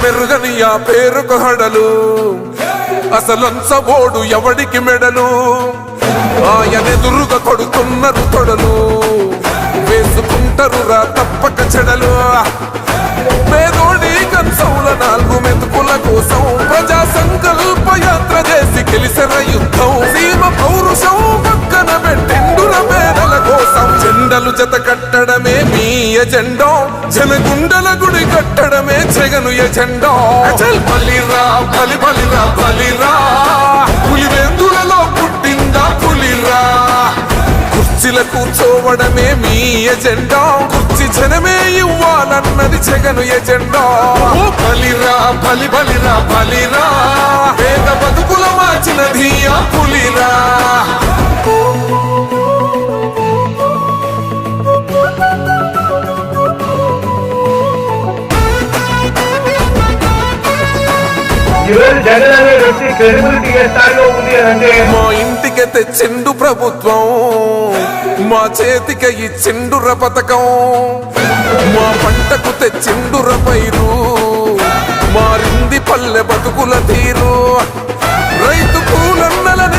మెరుగని ఆ పేరుకు హడలు అసలంచబోడు ఎవడికి మెడలు ఆయనెదురుగా కొడుతున్నారు తొడలు వేసుకుంటారు రా తప్పక చెడలు పేదోడి కంచౌల 4 మెతుకుల కోసం ప్రజా సంకల్ప యాత్ర చేసి గెలిసిన యుద్ధం సీమ పౌరుషం పక్కన పెట్టిండుల పేదల కోసం జెండలు జత కట్టడమే మీ ఎజెండా జనగుండల గుడి కట్టడమే జగను ఎజెండా బలిరా బలి బలిరా బలిరా పులివెందులలో పుట్టిందా పులిరా కుర్చీల కూర్చోవడమే మీ ఎజెండా కుర్చీ జనమే ఇవ్వాలన్నది జగను ఎజెండా బలిరా బలి బలిరా బలిరా పేద బతుకుల మార్చినది ఆ పులిరా మా ఇంటికి తెచ్చిండు ప్రభుత్వం మా చేతికి ఇచ్చిండుర పథకం మా పంటకు తెచ్చిండుర పైరు